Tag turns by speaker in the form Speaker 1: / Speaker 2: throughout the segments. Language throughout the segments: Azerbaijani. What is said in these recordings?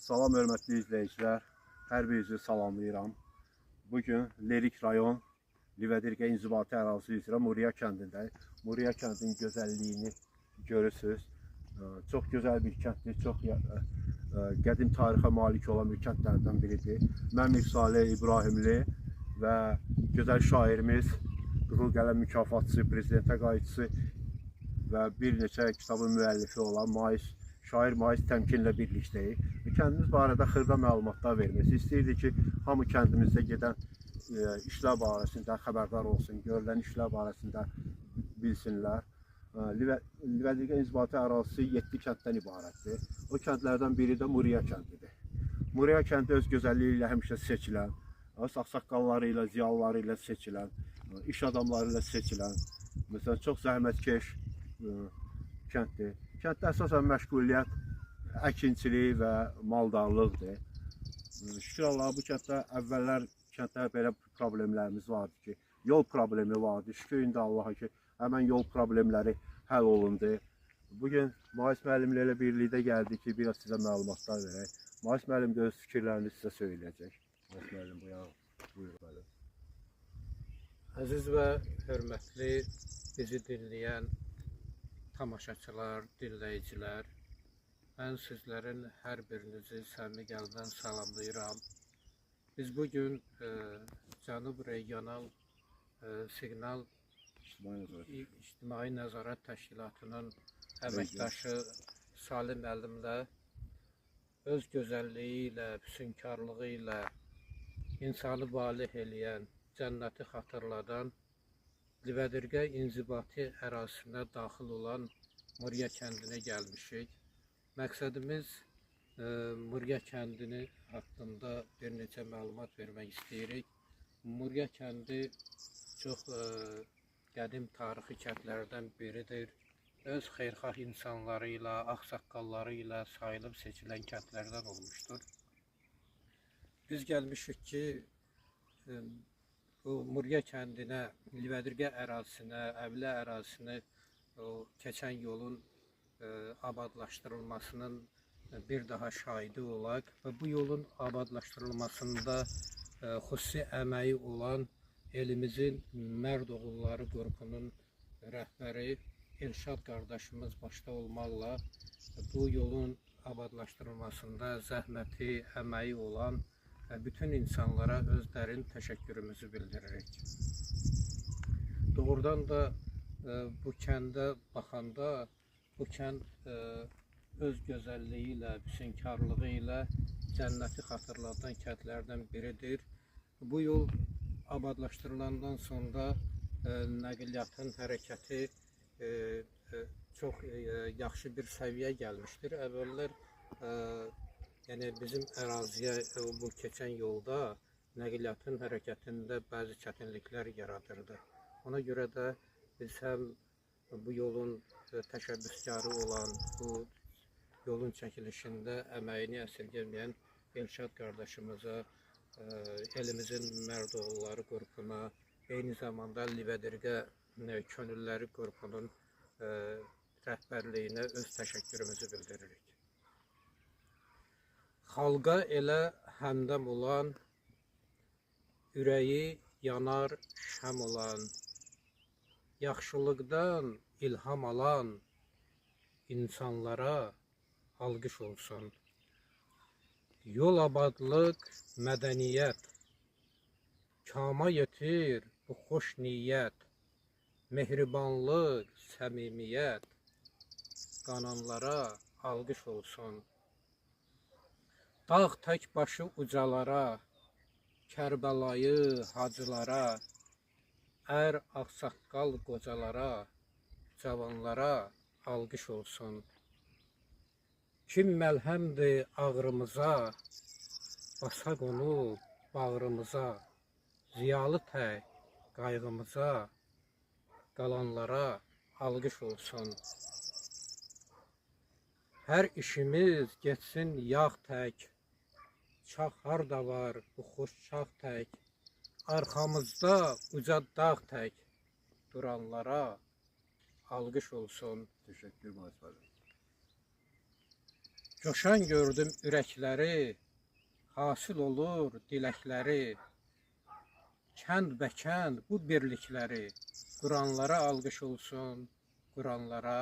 Speaker 1: Salam hörmətli izləyicilər, hər birinizi salamlayıram. Bugün Lerik rayon Livedirgə inzibati ərazisi üzrə Muriya kəndindəyik. Muriya kəndinin gözəlliyini görürsünüz. Çox gözəl bir kənddir, çox qədim tarixə malik olan bir kəndlərdən biridir. Mən Mirsali İbrahimli və gözəl şairimiz, Qızıl Qələm mükafatçısı, prezidentə qayıtçısı və bir neçə kitabın müəllifi olan şair Mais Təmkinlə birlikdəyik. Kəndimiz barədə xırda məlumatlar vermək istəyirdik ki, hamı kəndimizdə gedən işlər barəsində xəbərdar olsun, görülən işlər barəsində bilsinlər. Livedirgə inzibati ərazisi 7 kənddən ibarətdir. O kəndlərdən biri də Muriya kəndidir. Muriya kəndi öz gözəlliyi ilə həmişə seçilən, ağsaqqalları ilə, ziyalıları ilə seçilən, iş adamları ilə seçilən, məsələn, çox zəhmətkeş kənddir. Kənddə əsasən məşğuliyyət əkinçilik və maldarlıqdır. Şükür Allaha bu kənddə əvvəllər kənddə belə problemlərimiz vardı ki, yol problemi vardı. Şükür indi Allaha ki, həmən yol problemləri həll olundu. Bugün Mais müəllimlə ilə birlikdə gəldik ki, biraz sizə məlumatlar verək. Mais müəllim də öz fikirlərini sizə söyləyəcək. Mais müəllim, buyur müəllim.
Speaker 2: Əziz və hörmətli bizi dinləyən tamaşaçılar, dinləyicilər, mən sizlərin hər birinizi səmimi qəlbdən salamlayıram. Biz bugün Cənub Regional Siqnal İctimai Nəzarət Təşkilatının əməkdaşı Salim müəllimlə öz gözəlliyi ilə, füsunkarlığı ilə insanı valeh eləyən, cənnəti xatırladan Livedirgə inzibati ərazisinə daxil olan Muriya kəndinə gəlmişik. Məqsədimiz Muriya kəndini haqqında bir neçə məlumat vermək istəyirik. Muriya kəndi çox qədim tarixi kəndlərdən biridir. Öz xeyirxah insanları ilə, ağsaqqalları ilə sayılıb seçilən kəndlərdən olmuşdur. Biz gəlmişik ki, bu Muriya kəndinə, Livedirgə ərazisinə, Əvlə ərazisinə keçən yolun abadlaşdırılmasının bir daha şahidi olaq və bu yolun abadlaşdırılmasında xüsusi əməyi olan elimizin Mərd Oğulları qrupunun rəhbəri Elşad qardaşımız başda olmaqla bu yolun abadlaşdırılmasında zəhməti, əməyi olan bütün insanlara öz dərin təşəkkürümüzü bildiririk. Doğrudan da bu kəndə baxanda, bu kənd öz gözəlliyi ilə, füsunkarlığı ilə cənnəti xatırladan kəndlərdən biridir. Bu yol abadlaşdırılandan sonra nəqliyyatın hərəkəti çox yaxşı bir səviyyə gəlmişdir. Əvvəllər yəni bizim əraziyə bu keçən yolda nəqliyyatın hərəkətində bəzi çətinliklər yaradırdı. Ona görə də biz həm bu yolun təşəbbüskarı olan, bu yolun çəkilişində əməyini əsirgəməyən Elşad qardaşımıza, elimizin Mərd Oğulları qrupuna, eyni zamanda Livedirgə Könülləri qrupunun rəhbərliyinə öz təşəkkürümüzü bildiririk. Xalqa elə həmdəm olan, ürəyi yanar şəm olan, yaxşılıqdan ilham alan insanlara alqış olsun. Yol abadlıq, mədəniyyət, kama yetir bu xoş niyyət, mehribanlıq, səmimiyyət, qananlara alqış olsun. Dağ tək başı ucalara, Kərbəlayı hacılara, ər ağsaqqal qocalara, cavanlara alqış olsun. Kim məlhəmdir ağrımıza, basaq onu bağrımıza, ziyalı tək qayğımıza, qalanlara alqış olsun. Hər işimiz getsin yağ tək, çağ harda var bu xoş çağ tək, arxamızda uca dağ tək, duranlara alqış olsun.
Speaker 1: Teşekkür Mais müəllim.
Speaker 2: Coşan gördüm ürəkləri, hasil olur diləkləri. Kənd bəkənd bu birlikləri, quranlara alqış olsun, quranlara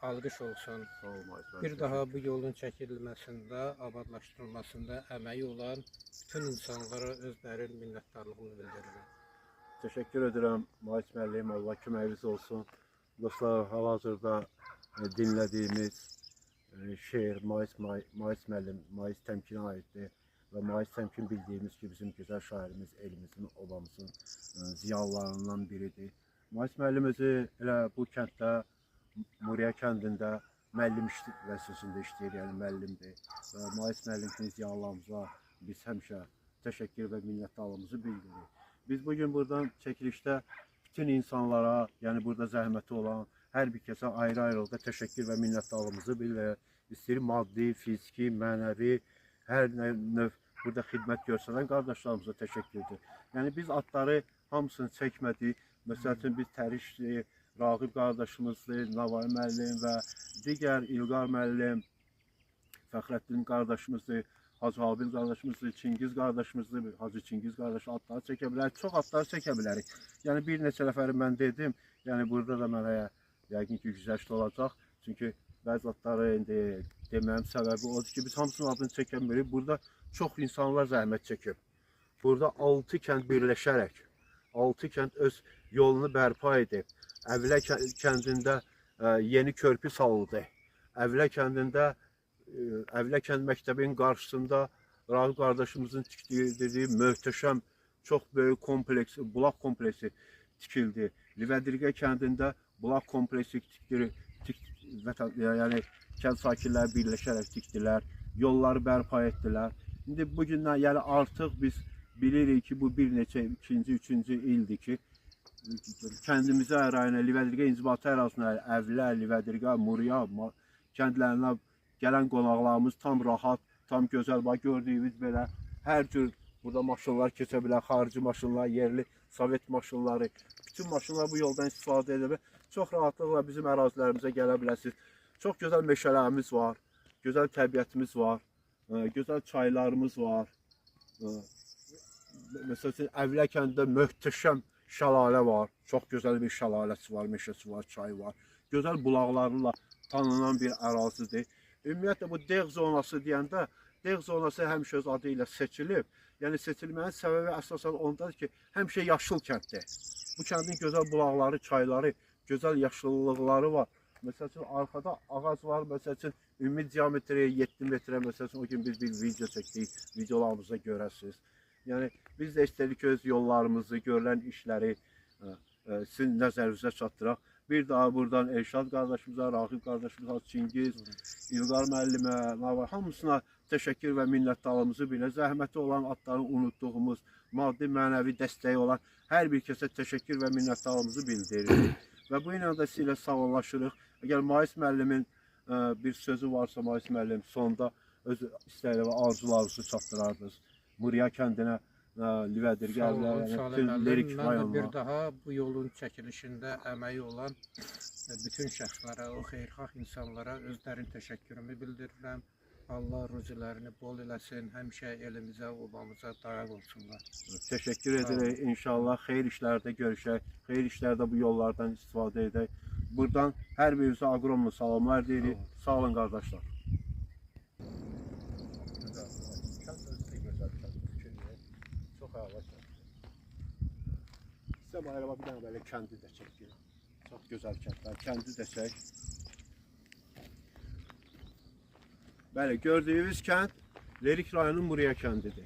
Speaker 2: alqış olsun.
Speaker 1: Sağ ol Mayıs bəy.
Speaker 2: Bir daha bu yolun çəkilməsində, abadlaşdırılmasında əməyi olan bütün insanlara özlərinin minnətdarlığını bildirirəm.
Speaker 1: Teşekkür ederim Mayıs müəllim. Allah köməyiniz olsun. Dostlar, hal-hazırda dinlədiyimiz şeir Mayıs müəllim, Mayıs Təmkinə aiddir. Və Mayıs Təmkin bildiyimiz ki, bizim gözəl şairimiz, elimizin, obamızın ziyalılarından biridir. Mayıs müəllim özü elə bu kənddə, Muriya kəndində müəllim vəzifəsində işləyir, yəni müəllimdir. Və Mayıs müəllim kimi ziyalılarımıza biz həmişə təşəkkür və minnətdarlığımızı bildiririk. Biz bugün buradan çəkilişdə bütün insanlara, yəni burada zəhməti olan hər bir kəsə ayrı-ayrılıqda təşəkkür və minnətdarlığımızı bildirir. İstəyir maddi, fiziki, mənəvi, hər növ burada xidmət göstərən qardaşlarımıza təşəkkürdür. Yəni biz adları hamısını çəkmədik. Məsəl üçün biz Tərişli, Rağib qardaşımızdır, Navay müəllim və digər İlqar müəllim, Fəxrəddin qardaşımızdır, Hacı Habil qardaşımızdır, Çingiz qardaşımızdır, Hacı Çingiz qardaşı adları çəkə bilərik, çox adları çəkə bilərik. Yəni bir neçə nəfəri mən dedim, yəni burada da mənə yəqin ki güzəşt olacaq. Çünki bəzi adları indi deməyin səbəbi odur ki, biz hamısının adını çəkə bilirik. Burada çox insanlar zəhmət çəkib. Burada 6 kənd birləşərək, 6 kənd öz yolunu bərpa edib. Əvlə kəndində yeni körpü salındı. Əvlə kəndində, Əvlə kənd məktəbinin qarşısında Rağib qardaşımızın tikdirdiyi möhtəşəm, çox böyük kompleks, bulaq kompleksi tikildi. Livədirgə kəndində bulaq kompleksi yəni kənd sakinləri birləşərək tikdilər, yolları bərpa etdilər. İndi bugündən yəni artıq biz bilirik ki, bu bir neçə, ikinci, üçüncü ildir ki, kəndimizə rayona, Livədirgə inzibati ərazisinə, Əvlə, Livədirgə, Muriya kəndlərinə gələn qonaqlarımız tam rahat, tam gözəl. Bax, gördüyünüz belə hər cür burada maşınlar keçə bilər, xarici maşınlar, yerli Sovet maşınları, bütün maşınlar bu yoldan istifadə edə bilər. Çox rahatlıqla bizim ərazilərimizə gələ bilərsiniz. Çox gözəl meşələrimiz var, gözəl təbiətimiz var, gözəl çaylarımız var. Məsələn, Əvlə kəndində möhtəşəm şəlalə var, çox gözəl bir şəlaləsi var, meşəsi var, çayı var. Gözəl bulaqlarla tanınan bir ərazidir. Ümumiyyətlə bu Değ zonası deyəndə, Değ zonası həmişə öz adı ilə seçilib. Yəni seçilmənin səbəbi əsasən ondadır ki, həmişə yaşıl kənddir. Bu kəndin gözəl bulaqları, çayları, gözəl yaşıllıqları var. Məsəl üçün arxada ağac var, məsəl üçün ümumi diametri 7 metrə, məsəl üçün o gün biz bir video çəkdik, videolarımızda görəsiniz. Yəni biz də istədik ki, öz yollarımızı, görülən işləri sizin nəzərinizə çatdıraq. Bir daha buradan Elşad qardaşımıza, Rağib qardaşımıza, Çingiz, İlqar müəllimə, hamısına təşəkkür və minnətdarlığımızı bilə. Zəhməti olan adlarını unutduğumuz, maddi, mənəvi dəstəyi olan hər bir kəsə təşəkkür və minnətdarlığımızı bildiririk. Və bu ilə də sizlə sağollaşırıq. Əgər Mayıs müəllimin bir sözü varsa, Mayıs müəllim sonda öz istəkləri və arzularınızı çatdırardınız. Muriya kəndinə, Livədirgə, Lirik rayonuna.
Speaker 2: Bir daha bu yolun çəkilişində əməyi olan bütün şəxslərə, o xeyirxah insanlara özlərin təşəkkürümü bildirirəm. Allah ruzilərini bol eləsin, həmişə elimizə, obamıza dayaq olsunlar.
Speaker 1: Təşəkkür edirik. İnşallah xeyir işlərdə görüşək, xeyir işlərdə bu yollardan istifadə edək. Buradan hər birinizə aqromlu salamlar deyirik. Sağ olun qardaşlar. Çox əla kənd. Sizə bayrağa bir dənə belə kəndi də çəkir. Çox gözəl kəndlər, kəndi də çək. Bəli, gördüyünüz kənd Lirik rayonunun Muriya kəndidir.